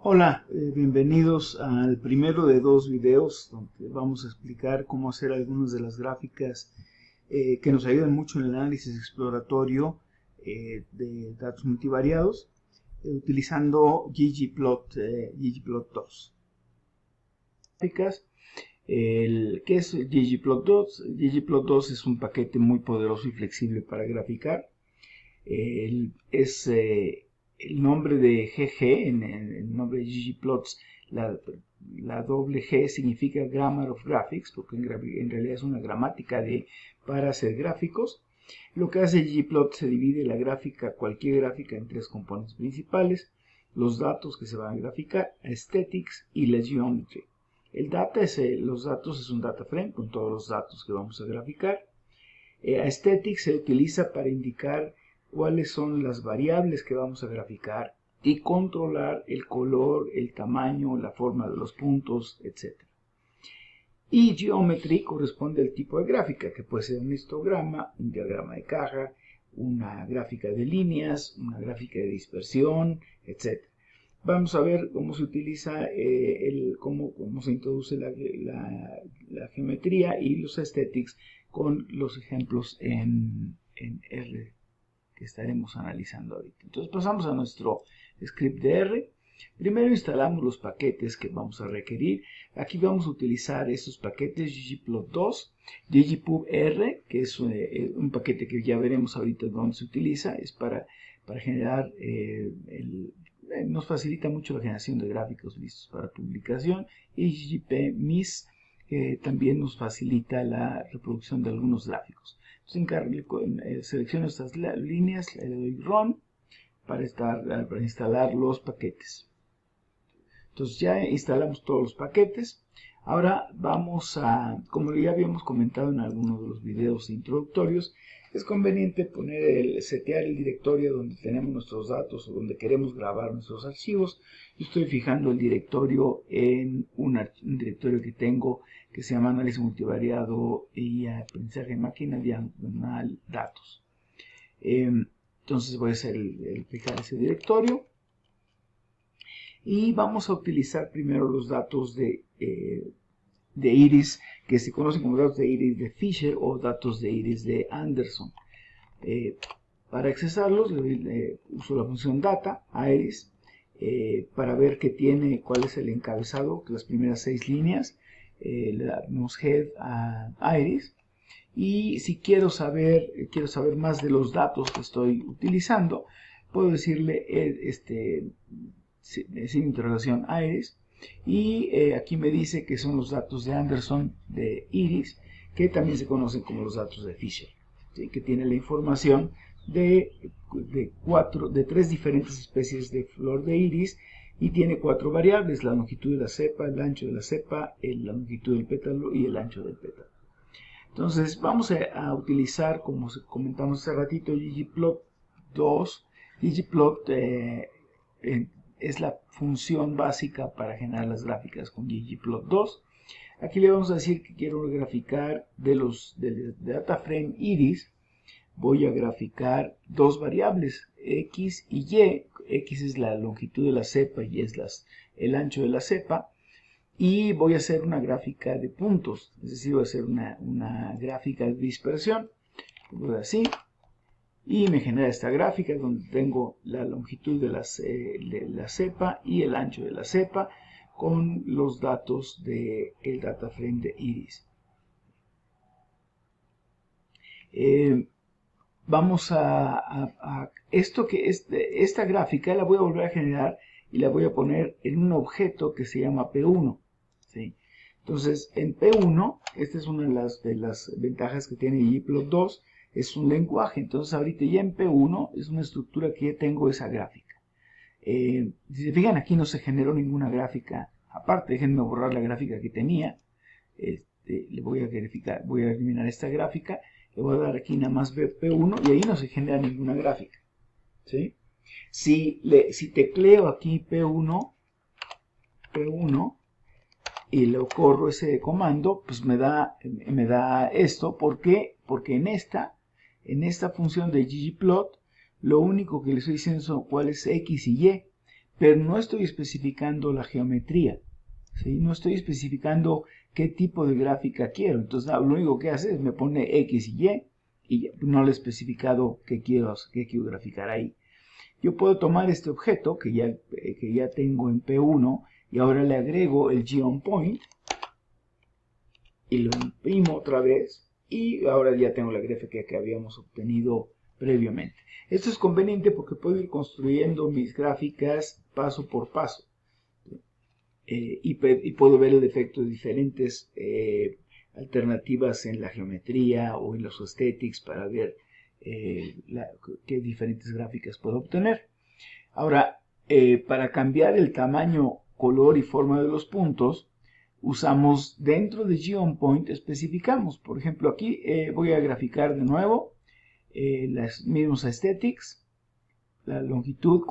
Hola, bienvenidos al primero de dos videos donde vamos a explicar cómo hacer algunas de las gráficas que nos ayudan mucho en el análisis exploratorio de datos multivariados utilizando ggplot2. ¿Qué es ggplot2? ggplot2 es un paquete muy poderoso y flexible para graficar. El nombre de GG, en el nombre de ggplots, la doble G significa Grammar of Graphics, porque en realidad es una gramática para hacer gráficos. Lo que hace ggplot se divide cualquier gráfica en tres componentes principales: los datos que se van a graficar, aesthetics y la geometry. Los datos es un data frame con todos los datos que vamos a graficar. Aesthetics se utiliza para indicar cuáles son las variables que vamos a graficar y controlar el color, el tamaño, la forma de los puntos, etc. Y Geometry corresponde al tipo de gráfica, que puede ser un histograma, un diagrama de caja, una gráfica de líneas, una gráfica de dispersión, etc. Vamos a ver cómo se utiliza, cómo se introduce la geometría y los aesthetics con los ejemplos en R que estaremos analizando ahorita. Entonces pasamos a nuestro script de R. Primero instalamos los paquetes que vamos a requerir. Aquí vamos a utilizar estos paquetes: ggplot2, ggpubr, que es un paquete que ya veremos ahorita dónde se utiliza. Es para generar, nos facilita mucho la generación de gráficos listos para publicación. Y ggpmis, que también nos facilita la reproducción de algunos gráficos. Entonces selecciono estas líneas, le doy Run para instalar los paquetes. Entonces ya instalamos todos los paquetes. Ahora vamos como ya habíamos comentado en algunos de los videos introductorios, es conveniente setear el directorio donde tenemos nuestros datos o donde queremos grabar nuestros archivos. Yo estoy fijando el directorio en un directorio que tengo que se llama Análisis Multivariado y Aprendizaje de Máquina diagonal datos. Entonces voy a fijar ese directorio. Y vamos a utilizar primero los datos de iris, que se conocen como datos de iris de Fisher o datos de iris de Anderson. Para accesarlos, uso la función data, iris, para ver cuál es el encabezado, las primeras 6 líneas. Le damos head a iris. Y si quiero saber más de los datos que estoy utilizando, puedo decirle sin interrogación iris, y aquí me dice que son los datos de Anderson de iris, que también se conocen como los datos de Fisher, ¿sí? Que tiene la información de 3 diferentes especies de flor de iris, y tiene 4 variables: la longitud de la cepa, el ancho de la cepa, la longitud del pétalo y el ancho del pétalo. Entonces vamos a utilizar, como comentamos hace ratito, ggplot2. ggplot es la función básica para generar las gráficas con ggplot2. Aquí le vamos a decir que quiero graficar de data frame iris. Voy a graficar 2 variables, x y y. X es la longitud de la cepa y es el ancho de la cepa. Y voy a hacer una gráfica de puntos, es decir, voy a hacer una gráfica de dispersión. Voy así. Y me genera esta gráfica donde tengo la longitud de la cepa y el ancho de la cepa con los datos del data frame de iris. Vamos esta gráfica la voy a volver a generar y la voy a poner en un objeto que se llama P1. ¿Sí? Entonces, en P1, esta es una de las ventajas que tiene ggplot2, es un lenguaje. Entonces, ahorita ya en P1 es una estructura que ya tengo esa gráfica. Si se fijan, aquí no se generó ninguna gráfica aparte. Déjenme borrar la gráfica que tenía. Le voy a eliminar esta gráfica. Le voy a dar aquí nada más P1 y ahí no se genera ninguna gráfica. ¿Sí? Si tecleo aquí P1 y lo corro ese comando, pues me da esto. ¿Por qué? Porque en esta función de ggplot, lo único que le estoy diciendo son cuáles x y y, pero no estoy especificando la geometría, ¿sí? No estoy especificando qué tipo de gráfica quiero. Entonces lo único que hace es me pone X y no le he especificado qué quiero graficar ahí. Yo puedo tomar este objeto que ya tengo en P1 y ahora le agrego el GeoPoint y lo imprimo otra vez y ahora ya tengo la gráfica que habíamos obtenido previamente. Esto es conveniente porque puedo ir construyendo mis gráficas paso por paso y puedo ver el efecto de diferentes alternativas en la geometría o en los aesthetics para ver qué diferentes gráficas puedo obtener. Ahora, para cambiar el tamaño, color y forma de los puntos, usamos dentro de GeoPoint, especificamos. Por ejemplo, aquí voy a graficar de nuevo los mismos aesthetics, la longitud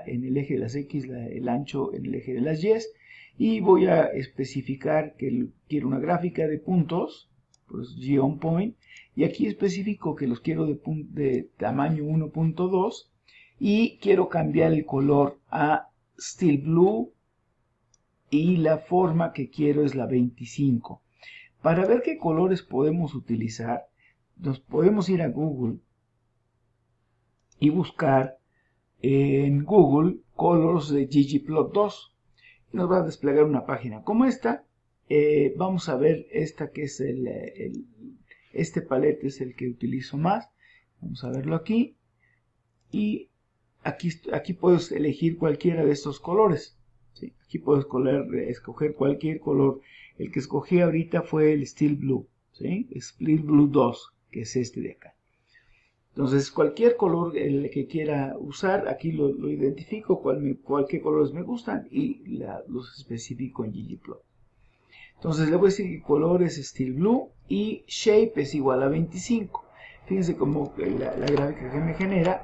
en el eje de las X, el ancho en el eje de las Y, y voy a especificar que quiero una gráfica de puntos, pues GeoPoint, y aquí especifico que los quiero de tamaño 1.2 y quiero cambiar el color a Steel Blue y la forma que quiero es la 25. Para ver qué colores podemos utilizar, nos podemos ir a Google y buscar en Google Colors de ggplot2. Nos va a desplegar una página como esta. Vamos a ver esta que es este palette es el que utilizo más. Vamos a verlo aquí. Y aquí puedes elegir cualquiera de estos colores. ¿Sí? Aquí puedes escoger cualquier color. El que escogí ahorita fue el Steel Blue. ¿Sí? Steel Blue 2, que es este de acá. Entonces, cualquier color el que quiera usar, aquí lo identifico, qué colores me gustan y los especifico en ggplot. Entonces, le voy a decir que color es Steel Blue y Shape es igual a 25. Fíjense cómo la gráfica que me genera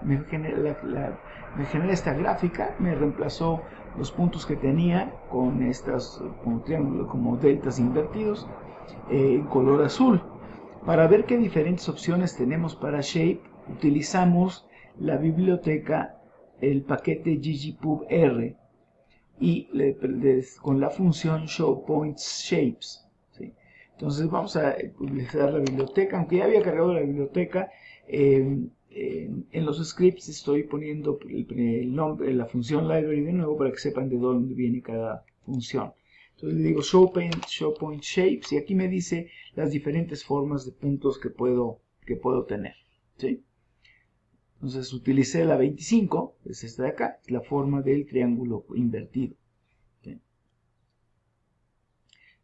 esta gráfica, me reemplazó los puntos que tenía con estas como triángulos, como deltas invertidos, en color azul. Para ver qué diferentes opciones tenemos para Shape, utilizamos la biblioteca, el paquete ggpub-r y con la función showPointShapes. ¿Sí? Entonces vamos a utilizar la biblioteca, aunque ya había cargado la biblioteca, en los scripts estoy poniendo el nombre, la función library de nuevo para que sepan de dónde viene cada función. Entonces le digo showPointShapes y aquí me dice las diferentes formas de puntos que puedo tener. ¿Sí? Entonces utilicé la 25, es esta de acá, la forma del triángulo invertido, ¿sí?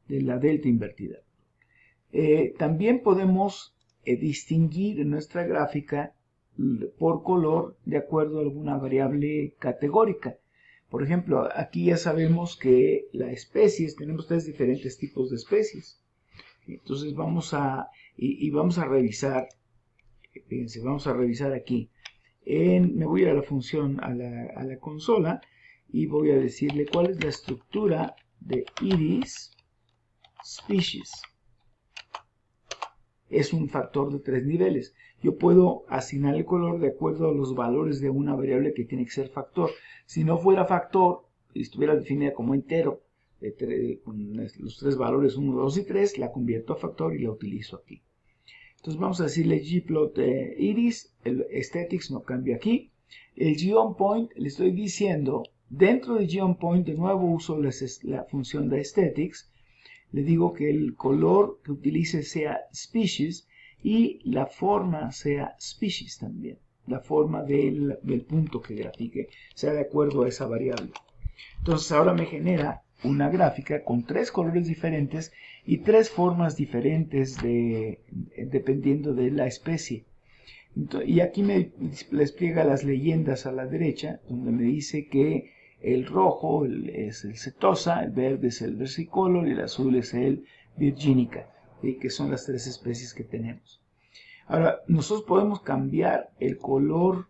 De la delta invertida. También podemos distinguir en nuestra gráfica por color de acuerdo a alguna variable categórica. Por ejemplo, aquí ya sabemos que las especies, tenemos tres diferentes tipos de especies. Entonces vamos a revisar, fíjense, vamos a revisar aquí. Me voy a ir a la función, a la consola, y voy a decirle cuál es la estructura de iris species. Es un factor de 3 niveles. Yo puedo asignar el color de acuerdo a los valores de una variable que tiene que ser factor. Si no fuera factor y estuviera definida como entero, con los tres valores 1, 2 y 3, la convierto a factor y la utilizo aquí. Entonces vamos a decirle gplot iris, el aesthetics no cambia aquí. El GeoPoint le estoy diciendo, dentro de GeoPoint de nuevo uso la función de aesthetics. Le digo que el color que utilice sea species y la forma sea species también. La forma del punto que grafique sea de acuerdo a esa variable. Entonces ahora me genera una gráfica con tres colores diferentes y tres formas diferentes dependiendo de la especie. Y aquí me despliega las leyendas a la derecha, donde me dice que el rojo es el setosa, el verde es el versicolor y el azul es el virginica, que son las tres especies que tenemos. Ahora, nosotros podemos cambiar el color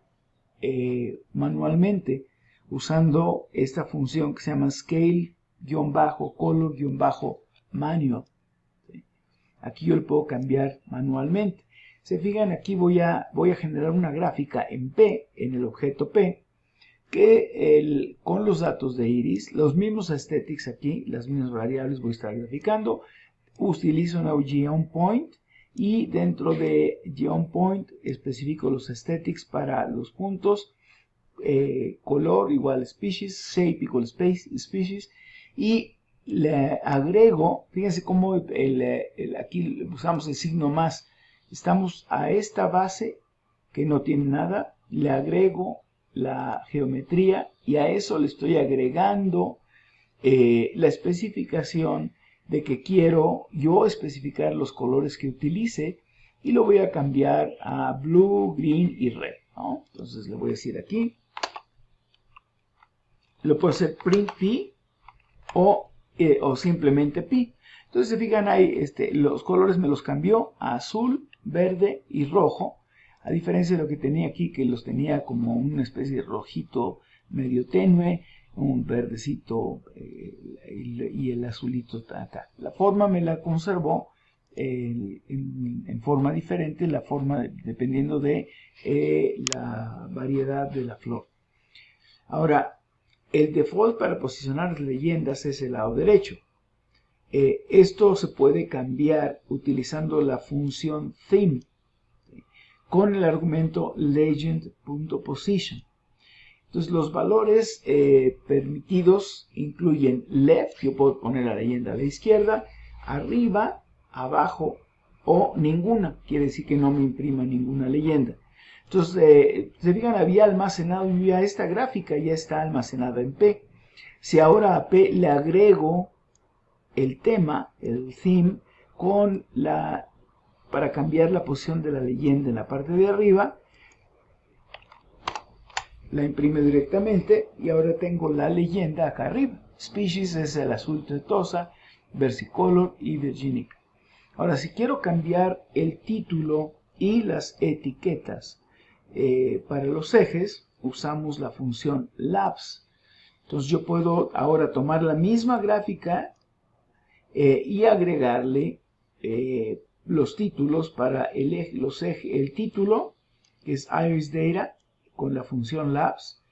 manualmente usando esta función que se llama scale-color-manual. ¿Sí? Aquí yo le puedo cambiar manualmente. Se fijan, aquí voy a generar una gráfica en P, en el objeto P. que con los datos de iris, los mismos aesthetics aquí, las mismas variables voy a estar graficando. Utilizo una GeoPoint y dentro de GeoPoint especifico los aesthetics para los puntos, color igual species, shape igual species, y le agrego, fíjense cómo aquí usamos el signo más, estamos a esta base que no tiene nada, le agrego la geometría y a eso le estoy agregando la especificación de que quiero yo especificar los colores que utilice y lo voy a cambiar a blue, green y red, ¿no? Entonces le voy a decir aquí, lo puedo hacer print p o simplemente pi. Entonces se fijan ahí, los colores me los cambió a azul, verde y rojo, a diferencia de lo que tenía aquí, que los tenía como una especie de rojito medio tenue, un verdecito y el azulito acá. La forma me la conservó en forma diferente, la forma dependiendo de la variedad de la flor. Ahora, el default para posicionar leyendas es el lado derecho. Esto se puede cambiar utilizando la función theme con el argumento legend.position. Entonces los valores permitidos incluyen left, yo puedo poner la leyenda a la izquierda, arriba, abajo o ninguna, quiere decir que no me imprima ninguna leyenda. Entonces, se fijan, había almacenado ya esta gráfica, ya está almacenada en P. Si ahora a P le agrego el tema, el theme, para cambiar la posición de la leyenda en la parte de arriba, la imprime directamente y ahora tengo la leyenda acá arriba. Species es el azul tertosa, versicolor y virginica. Ahora, si quiero cambiar el título y las etiquetas para los ejes, usamos la función labs. Entonces yo puedo ahora tomar la misma gráfica y agregarle los títulos para el título, que es iris data, con la función labs,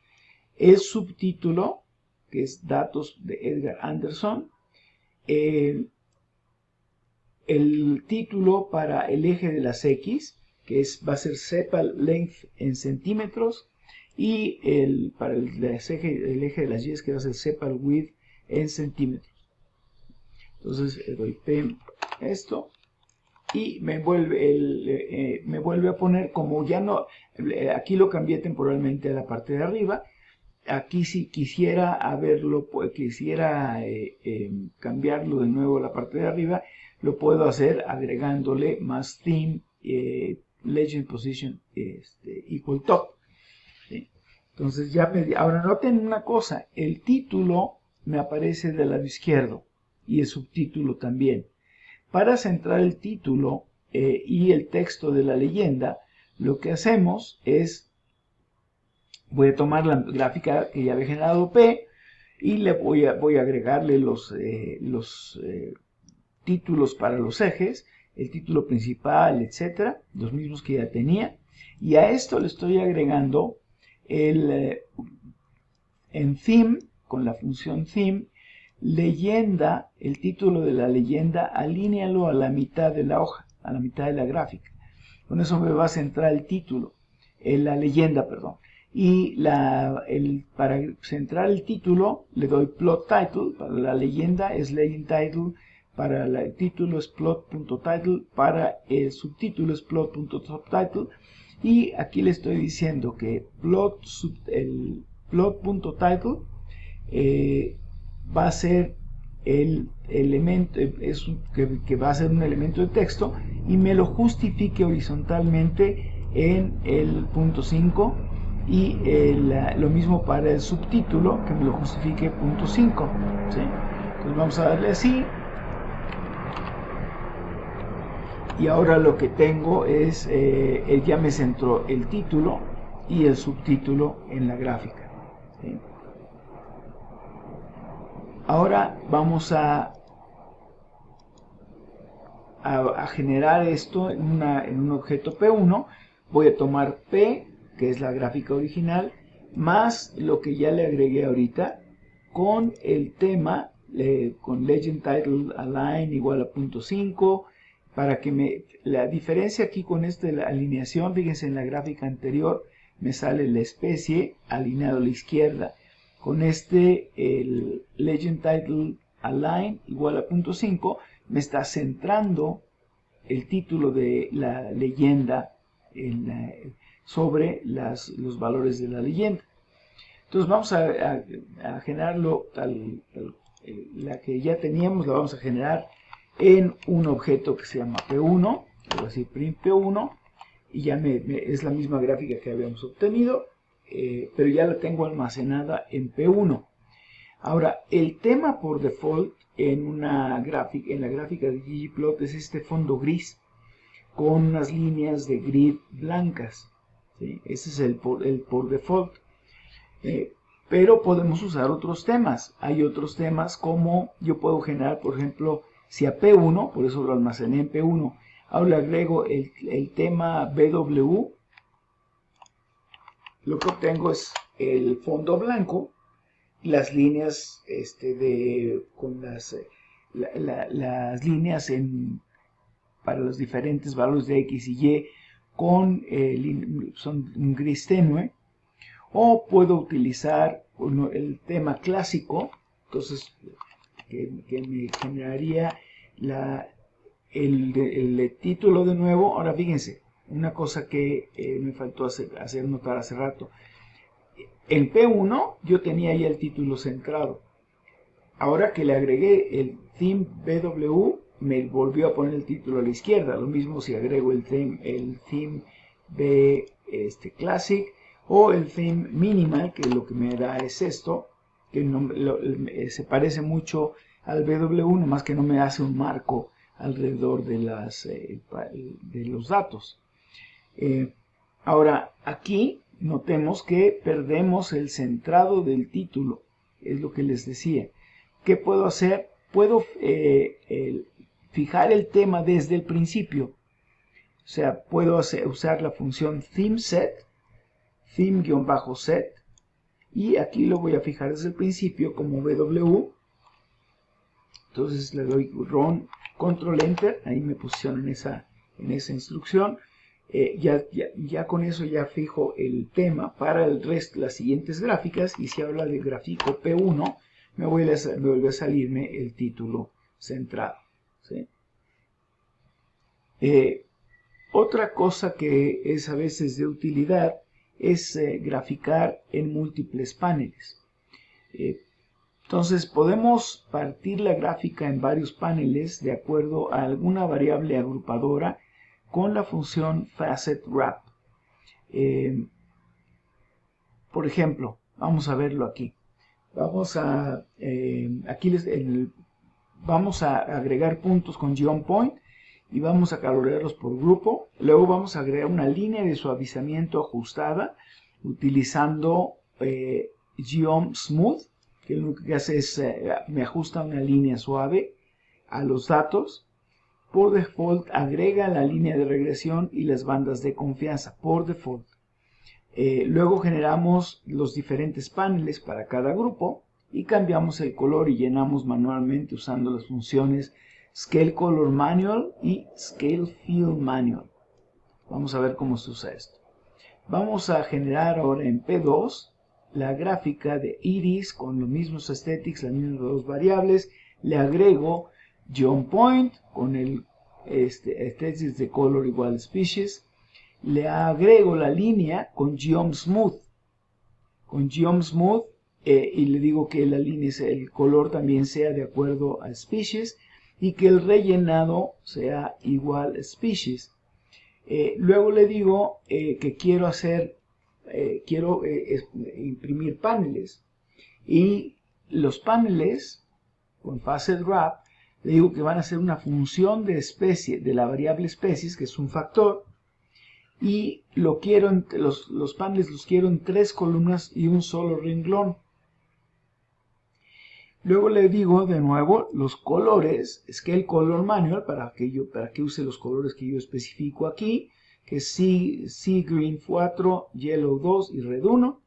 el subtítulo, que es datos de Edgar Anderson, el título para el eje de las X, que va a ser sepal length en centímetros, y para el eje de las Y, que va a ser sepal width en centímetros. Entonces doy P esto y me vuelve a poner, como ya no, aquí lo cambié temporalmente a la parte de arriba. Aquí si quisiera cambiarlo de nuevo a la parte de arriba, lo puedo hacer agregándole más theme, legend position equal top. ¿Sí? Entonces ahora noten una cosa, el título me aparece del lado izquierdo y el subtítulo también. Para centrar el título y el texto de la leyenda, lo que hacemos es, voy a tomar la gráfica que ya había generado P y voy a agregarle los títulos para los ejes, el título principal, etcétera, los mismos que ya tenía, y a esto le estoy agregando en theme, con la función theme, leyenda, el título de la leyenda, alínealo a la mitad de la hoja, a la mitad de la gráfica. Con eso me va a centrar el título, la leyenda, perdón. Y para centrar el título le doy plot title, para la leyenda es legend title, para el título es plot.title, para el subtítulo es plot.subtitle, y aquí le estoy diciendo que el plot.title va a ser el elemento, que va a ser un elemento de texto y me lo justifique horizontalmente en el punto 5 y lo mismo para el subtítulo, que me lo justifique punto 5. ¿Sí? Entonces vamos a darle así. Y ahora lo que tengo es, ya me centró el título y el subtítulo en la gráfica. ¿Sí? Ahora vamos a generar esto en un objeto P1. Voy a tomar P, que es la gráfica original, más lo que ya le agregué ahorita con el tema, con Legend Title Align igual a 0.5, para que la diferencia aquí con la alineación, fíjense en la gráfica anterior, me sale la especie alineado a la izquierda. Con el Legend Title Align igual a 0.5, me está centrando el título de la leyenda sobre los valores de la leyenda. Entonces vamos a generarlo la que ya teníamos, la vamos a generar en un objeto que se llama P1, voy a decir print P1, y ya es la misma gráfica que habíamos obtenido, pero ya la tengo almacenada en P1. Ahora, el tema por default en la gráfica de ggplot es este fondo gris con unas líneas de grid blancas, ¿sí? Ese es el por default. Pero podemos usar otros temas. Hay otros temas como yo puedo generar, por ejemplo, si a P1, por eso lo almacené en P1, ahora le agrego el tema BW, lo que obtengo es el fondo blanco, las líneas con las líneas para los diferentes valores de X y Y son un gris tenue. O puedo utilizar el tema clásico, entonces que me generaría el título de nuevo. Ahora fíjense, una cosa que me faltó hacer notar hace rato. En P1 yo tenía ya el título centrado. Ahora que le agregué el theme BW, me volvió a poner el título a la izquierda. Lo mismo si agrego el theme B Classic, o el theme minimal, que lo que me da es esto, que se parece mucho al BW, nomás que no me hace un marco alrededor de los datos. Ahora, aquí notemos que perdemos el centrado del título, es lo que les decía. ¿Qué puedo hacer? Puedo fijar el tema desde el principio. O sea, puedo usar la función themeSet, theme-set, y aquí lo voy a fijar desde el principio como BW. Entonces le doy run, control enter, ahí me posiciono en esa instrucción. Ya con eso ya fijo el tema para el resto, las siguientes gráficas, y si habla de gráfico P1, me vuelve a salirme el título centrado, ¿sí? Otra cosa que es a veces de utilidad es graficar en múltiples paneles. Entonces podemos partir la gráfica en varios paneles de acuerdo a alguna variable agrupadora con la función FacetWrap. Por ejemplo, vamos a verlo aquí. Vamos a agregar puntos con geonPoint y vamos a colorearlos por grupo. Luego vamos a agregar una línea de suavizamiento ajustada utilizando geomSmooth, que lo que hace es me ajusta una línea suave a los datos. Por default agrega la línea de regresión y las bandas de confianza por default. Luego generamos los diferentes paneles para cada grupo y cambiamos el color y llenamos manualmente usando las funciones Scale Color Manual y Scale Fill Manual. Vamos a ver cómo se usa esto. Vamos a generar ahora en P2 la gráfica de iris con los mismos aesthetics, las mismas dos variables. Le agrego geonPoint con el aesthetics de color igual species. Le agrego la línea con geomSmooth. Y le digo que la línea, el color también sea de acuerdo a species y que el rellenado sea igual a species. Luego le digo que quiero imprimir paneles, y los paneles con FacetWrap le digo que van a ser una función de especie de la variable species, que es un factor, y los paneles los quiero en 3 columnas y un solo renglón. Luego le digo de nuevo los colores, Scale Color Manual, para que use los colores que yo especifico aquí, que es Sea Green 4, Yellow 2 y Red 1.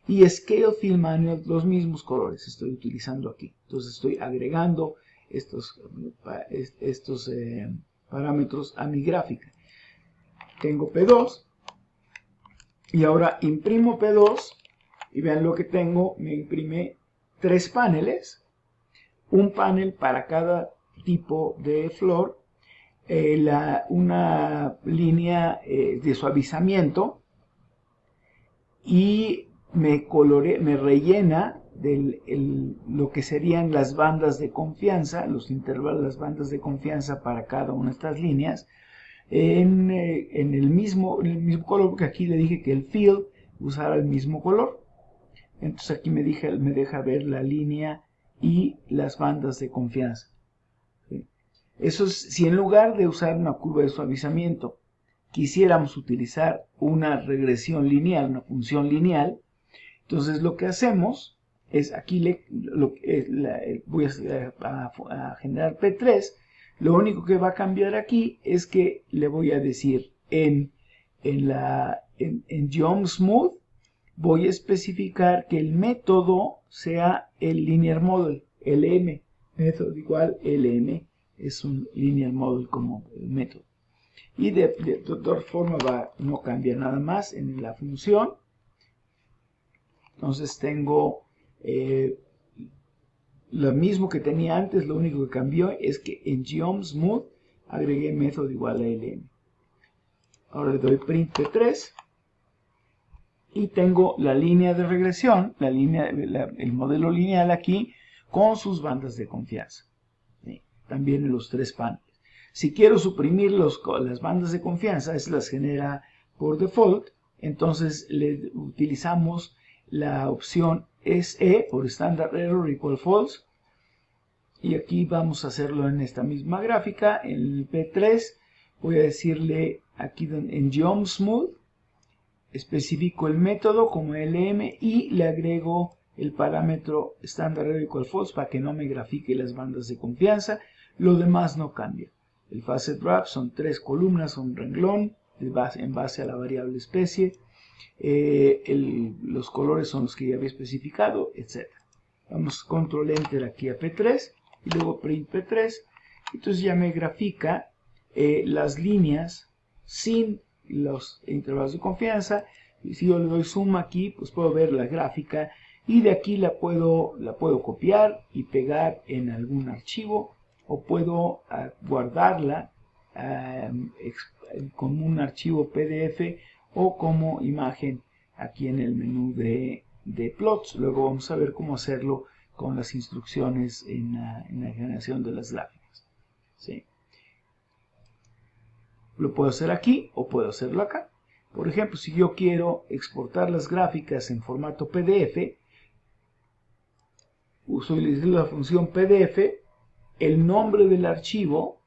y Scale Fill Manual, los mismos colores estoy utilizando aquí. Entonces estoy agregando estos parámetros a mi gráfica. Tengo P2 y ahora imprimo P2 y vean lo que tengo. Me imprime 3 paneles, un panel para cada tipo de flor, una línea de suavizamiento, y me rellena lo que serían las bandas de confianza, los intervalos, las bandas de confianza para cada una de estas líneas, en el mismo color, porque aquí le dije que el fill usara el mismo color. Entonces aquí me deja ver la línea y las bandas de confianza. ¿Sí? Eso es si en lugar de usar una curva de suavizamiento quisiéramos utilizar una regresión lineal, una función lineal. Entonces lo que hacemos es, aquí voy a generar P3, lo único que va a cambiar aquí es que le voy a decir en GeommSmooth, voy a especificar que el método sea el Linear Model, LM, método igual LM, es un Linear Model como el método. Y de todas formas no cambia nada más en la función. Entonces tengo lo mismo que tenía antes, lo único que cambió es que en GeommSmooth agregué método igual a LM. Ahora le doy print P3 y tengo la línea de regresión, el modelo lineal aquí con sus bandas de confianza. ¿Sí? También en los 3 paneles. Si quiero suprimir las bandas de confianza, esas las genera por default, entonces utilizamos la opción SE por Standard Error Equal False, y aquí vamos a hacerlo en esta misma gráfica. En el P3 voy a decirle aquí en GeommSmooth, especifico el método como LM y le agrego el parámetro Standard Error Equal False para que no me grafique las bandas de confianza. Lo demás no cambia. El Facet Wrap son 3 columnas, un renglón en base a la variable especie. Los colores son los que ya había especificado, etc. Vamos Control Enter aquí a P3 y luego Print P3. Entonces ya me grafica las líneas sin los intervalos de confianza. Y si yo le doy zoom aquí, pues puedo ver la gráfica y de aquí la puedo copiar y pegar en algún archivo, o puedo guardarla como un archivo PDF o como imagen aquí en el menú de plots. Luego vamos a ver cómo hacerlo con las instrucciones en la generación de las gráficas. ¿Sí? Lo puedo hacer aquí o puedo hacerlo acá. Por ejemplo, si yo quiero exportar las gráficas en formato PDF, utilizo la función PDF, el nombre del archivo,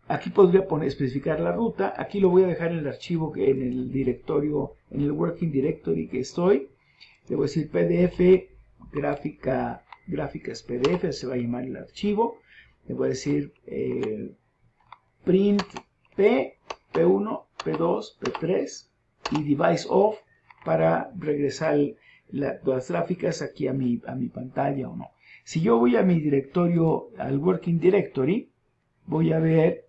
aquí podría especificar la ruta, aquí lo voy a dejar en el archivo en el directorio, en el working directory que estoy. Le voy a decir PDF, gráficas PDF, se va a llamar el archivo. Le voy a decir print P, P1, P2, P3 y device off para regresar las gráficas aquí a mi pantalla o no. Si yo voy a mi directorio, al working directory, voy a ver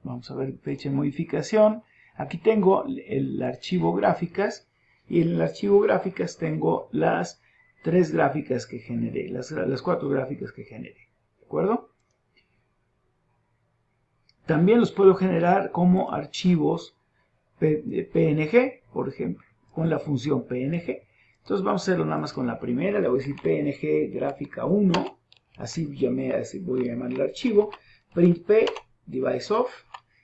vamos a ver fecha de modificación. Aquí tengo el archivo gráficas y en el archivo gráficas tengo las 3 gráficas que generé, las 4 gráficas que generé. ¿De acuerdo? También los puedo generar como archivos PNG, por ejemplo, con la función PNG. Entonces vamos a hacerlo nada más con la primera. Le voy a decir PNG gráfica 1, así voy a llamar el archivo, print P, device off,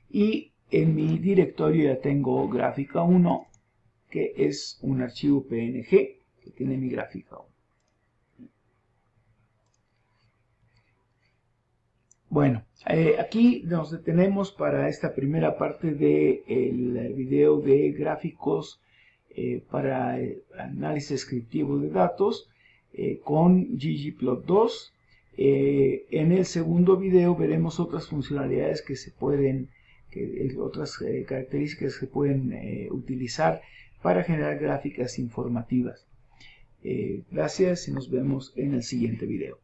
y en mi directorio ya tengo gráfica 1, que es un archivo PNG que tiene mi gráfica 1. Bueno, aquí nos detenemos para esta primera parte del video de gráficos para análisis descriptivo de datos con ggplot2. En el segundo video veremos otras funcionalidades otras características que se pueden utilizar para generar gráficas informativas. Gracias y nos vemos en el siguiente video.